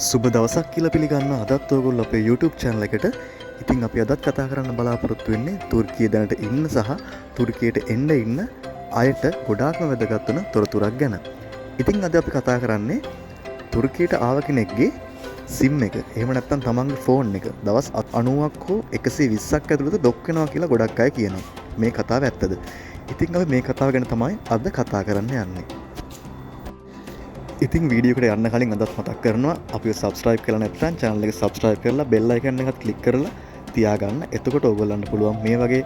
සුබ දවසක් කියලා පිළිගන්න අදත් ඔයගොල්ලෝ අපේ YouTube channel එකට. ඉතින් අපි අදත් කතා කරන්න බලාපොරොත්තු වෙන්නේ තුර්කියේ දැනට ඉන්න සහ තුර්කියට එන්න ඉන්න අයට ගොඩාක්ම වැදගත් වෙන තොරතුරක් ගැන. ඉතින් අද අපි කතා කරන්නේ තුර්කියට ආව කෙනෙක්ගේ SIM එක. එහෙම නැත්නම් තමන්ගේ ෆෝන් එක දවස් 90ක් හෝ 120ක් ඇතුළත ඩොක් වෙනවා කියලා ගොඩක් අය කියනවා. මේ කතාව ඇත්තද? ඉතින් අපි මේ කතාව ගැන තමයි අද කතා කරන්න යන්නේ. ඉතින් වීඩියෝ එකට යන්න කලින් අදත් මතක් කරනවා අපිව subscribe කරලා නැත්නම් channel එක subscribe කරලා bell icon එකත් click කරලා තියාගන්න. එතකොට ඕගොල්ලන්ට පුළුවන් මේ වගේ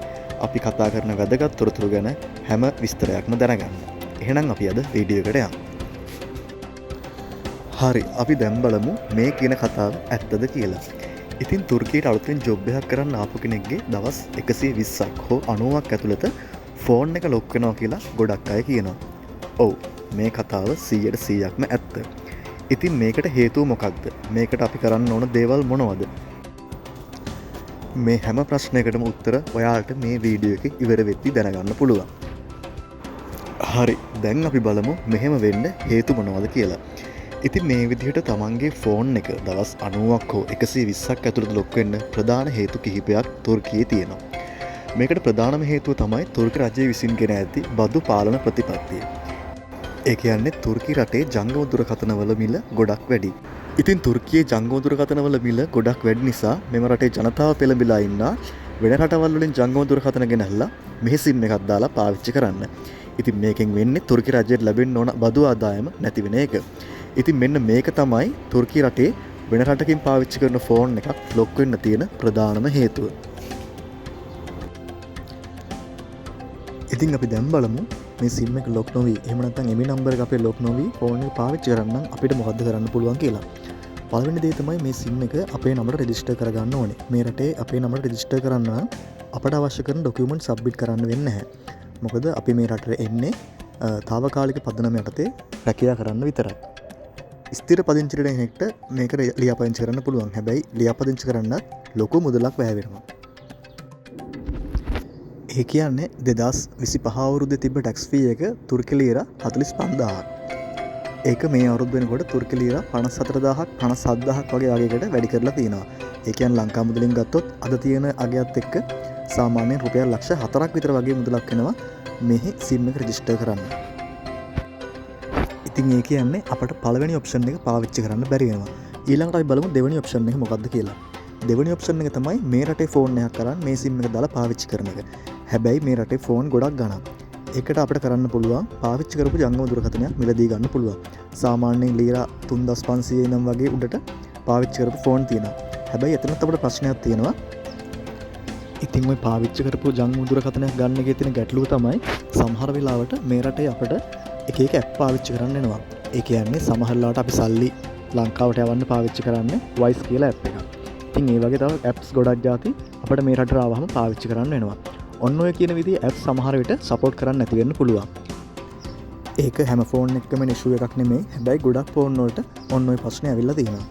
අපි කතා කරන වැදගත් තොරතුරු ගැන හැම විස්තරයක්ම දැනගන්න. එහෙනම් අපි අද වීඩියෝ එකට යමු. හරි, අපි දැන් බලමු මේ කියන කතාව ඇත්තද කියලා. ඉතින් තුර්කියට අලුතෙන් ජොබ් එකක් කරන්න ආපු කෙනෙක්ගේ දවස් 120ක් හෝ 90ක් ඇතුළත ෆෝන් එක ලොක් වෙනවා කියලා ගොඩක් අය කියනවා. ඔව්, මේ කතාව 100%ක්ම ඇත්ත. ඉතින් මේකට හේතුව මොකක්ද? මේකට අපි කරන්න ඕන දේවල් මොනවද? මේ හැම ප්‍රශ්නයකටම උත්තර ඔයාලට මේ වීඩියෝ එකේ ඉවර වෙද්දි දැනගන්න පුළුවන්. හරි, දැන් අපි බලමු මෙහෙම වෙන්න හේතු මොනවද කියලා. ඉතින් මේ විදිහට තමන්ගේ ෆෝන් එක දවස් 90ක් හෝ 120ක් ඇතුළත ලොක් වෙන්න ප්‍රධාන හේතු කිහිපයක් තුර්කියේ තියෙනවා. මේකට ප්‍රධානම හේතුව තමයි තුර්කි රජය විසින් ගෙන ඇති බදු පාලන ප්‍රතිපත්තිය. ඒ කියන්නේ තුර්කි රටේ ජංගම දුරකථනවල මිල ගොඩක් වැඩි. ඉතින් තුර්කියේ ජංගම දුරකථනවල මිල ගොඩක් වැඩි නිසා මෙම රටේ ජනතාව පෙළඹිලා ඉන්නා වෙන රටවල් වලින් ජංගම දුරකථන ගෙනල්ලා මෙහි SIM එකක් දාලා පාවිච්චි කරන්න. ඉතින් මේකෙන් වෙන්නේ තුර්කි රජයට ලැබෙන්න ඕන බදු ආදායම නැති වෙන එක. ඉතින් මෙන්න මේක තමයි තුර්කි රටේ වෙන රටකින් පාවිච්චි කරන ෆෝන් එකක් ලොක් වෙන්න තියෙන ප්‍රධානම හේතුව. ඉතින් අපි දැන් බලමු මේ SIM එක ලොක් නොවි එහෙම නැත්නම් එමි නම්බර් එක අපේ ලොක් නොවි ෆෝන් එක පාවිච්චි කරන්න අපිට මොකද්ද කරන්න පුළුවන් කියලා. පළවෙනි දේ තමයි මේ SIM එක අපේ නමට රෙජිස්ටර් කරගන්න ඕනේ. මේ රටේ අපේ නමට රෙජිස්ටර් කරන්න අපට අවශ්‍ය කරන ඩොකියුමන්ට් සබ්මිට් කරන්න වෙන්නේ නැහැ. මොකද අපි මේ රටට එන්නේ తాවකාලික පදනම යටතේ රැකියාව කරන්න විතරයි. ස්ථිර පදිංචියට කෙනෙක්ට මේක ලියාපදිංචි කරන්න පුළුවන්. හැබැයි ලියාපදිංචි කරන්නත් ලොකු මුදලක් වැය වෙනවා. ඒ කියන්නේ 2025 අවුරුද්දේ තිබ්බ ටැක්ස් ෆී එක තුර්කි ලීරා 45000ක්. ඒක මේ අවුරුද්ද වෙනකොට තුර්කි ලීරා 54000ක් 57000ක් වගේ අගයකට වැඩි කරලා තියෙනවා. ඒ කියන්නේ ලංකා මුදලින් ගත්තොත් අද තියෙන අගයත් එක්ක සාමාන්‍යයෙන් රුපියල් ලක්ෂ 4ක් විතර වගේ මුදලක් වෙනවා මෙහි SIM එක රෙජිස්ටර් කරන්න. ඉතින් ඒ කියන්නේ අපට පළවෙනි ඔප්ෂන් එක පාවිච්චි කරන්න බැරි වෙනවා. ඊළඟට අපි බලමු දෙවෙනි ඔප්ෂන් එක මොකක්ද කියලා. දෙවෙනි ඔප්ෂන් එක තමයි මේ රටේ ෆෝන් එකක් කරන් මේ SIM එක දාලා පාවිච්චි කරන එක. හැබැයි මේ රටේ ෆෝන් ගොඩක් ගණන්. ඒකට අපිට කරන්න පුළුවන් පාවිච්චි කරපු ජංගම දුරකථනයක් මිලදී ගන්න පුළුවන්. සාමාන්‍යයෙන් ලීරා 3500 නම් වගේ උඩට පාවිච්චි කරපු ෆෝන් තියෙනවා. හැබැයි එතනත් අපිට ප්‍රශ්නයක් තියෙනවා. ඉතින් ওই පාවිච්චි කරපු ජංගම දුරකථනයක් ගන්න එකේ තියෙන ගැටලුව තමයි සමහර වෙලාවට මේ රටේ අපිට එක එක ඇප් පාවිච්චි කරන්න වෙනවා. ඒ කියන්නේ සමහර වෙලාවට අපි සල්ලි ලංකාවට යවන්න පාවිච්චි කරන්නේ Wise කියලා ඇප් එකක්. ඉතින් ඒ වගේ තව ඇප්ස් ගොඩක් ಜಾති අපිට මේ රටට ආවම පාවිච්චි කරන්න වෙනවා. ඔන්න ඔය කියන විදිහේ ඇප් සමහර විට සපෝට් කරන්න නැති වෙන්න පුළුවන්. ඒක හැම ෆෝන් එකකම ඉෂුව එකක් නෙමෙයි. හැබැයි ගොඩක් ෆෝන් වලට ඔන්න ඔය ප්‍රශ්නේ ඇවිල්ලා තියෙනවා.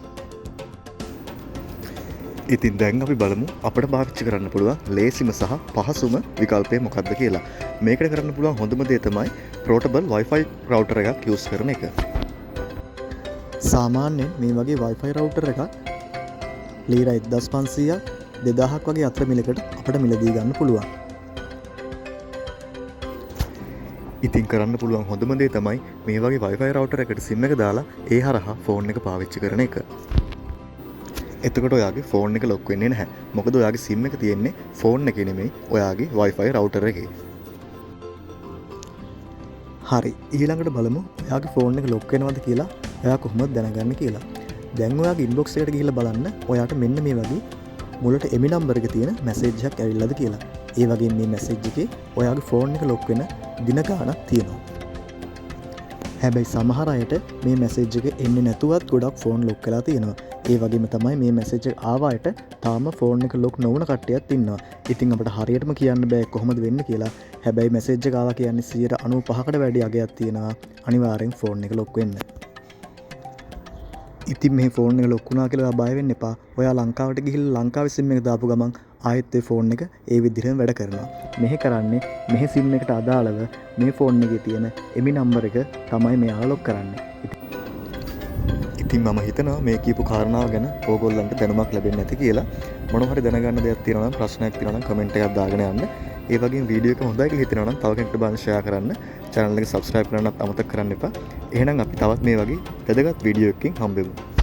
ඉතින් දැන් අපි බලමු අපිට පාවිච්චි කරන්න පුළුවන් ලේසිම සහ පහසුම විකල්පය මොකක්ද කියලා. මේකට කරන්න පුළුවන් හොඳම දේ තමයි portable Wi-Fi router එකක් use කරන එක. සාමාන්‍යයෙන් මේ වගේ Wi-Fi router එකක් ලීරා 1500ක් 2000ක් වගේ අතර මිලකට අපිට මිලදී ගන්න පුළුවන්. ඉතින් කරන්න පුළුවන් හොඳම දේ තමයි මේ වගේ Wi-Fi router එකට SIM එක දාලා ඒ හරහා ෆෝන් එක පාවිච්චි කරන එක. එතකොට ඔයාගේ ෆෝන් එක ලොක් වෙන්නේ නැහැ. මොකද ඔයාගේ SIM එක තියෙන්නේ ෆෝන් එකේ නෙමෙයි ඔයාගේ Wi-Fi router එකේ. හරි, ඊළඟට බලමු ඔයාගේ ෆෝන් එක ලොක් වෙනවද කියලා ඔයා කොහොමද දැනගන්නේ කියලා. දැන් ඔයාගේ inbox එකට ගිහිල්ලා බලන්න ඔයාට මෙන්න මේ වගේ මුලට එමි නම්බර් එක තියෙන මැසේජ් එකක් ඇවිල්ලාද කියලා. ඒ වගේ මේ මැසේජ් එකේ ඔයාගේ ෆෝන් එක ලොක් වෙන දින ගාණක් තියෙනවා. හැබැයි සමහර අයට මේ මැසේජ් එක එන්නේ නැතුවත් ගොඩක් ෆෝන් ලොක් වෙලා තියෙනවා. ඒ වගේම තමයි මේ මැසේජ් එක ආව අයට තාම ෆෝන් එක ලොක් නොවුන කට්ටියත් ඉන්නවා. ඉතින් අපිට හරියටම කියන්න බෑ කොහොමද වෙන්නේ කියලා. හැබැයි මැසේජ් එක ආවා කියන්නේ 95%කට වැඩි අගයක් තියෙනවා. අනිවාර්යෙන් ෆෝන් එක ලොක් වෙන්න. ඉතින් මේ ෆෝන් එක ලොක් වුණා කියලා බය වෙන්න එපා. ඔයා ලංකාවට ගිහිල්ලා ලංකාවේ SIM එක දාපු ගමන් ආයෙත් ඒ ෆෝන් එක ඒ විදිහටම වැඩ කරනවා. මෙහෙ කරන්නේ මෙහි SIM එකට අදාළව මේ ෆෝන් එකේ තියෙන එමි නම්බර එක තමයි මෙයා ලොක් කරන්නේ. ඉතින් මම හිතනවා මේ කියපු කාරණාව ගැන ඕගොල්ලන්ට දැනුමක් ලැබෙන්නේ නැති කියලා. මොනවා හරි දැනගන්න දෙයක් තියෙනවා නම් ප්‍රශ්නයක් තියෙනවා නම් කමෙන්ට් එකක් දාගෙන යන්න. ඒ වගේම වීඩියෝ එක හොඳයි කියලා හිතෙනවා නම් තව කෙනෙක්ට බලන්න ෂෙයා කරන්න. channel එක subscribe කරන්නත් අමතක කරන්න එපා. එහෙනම් අපි තවත් මේ වගේ වැදගත් වීඩියෝ එකකින් හම්බෙමු.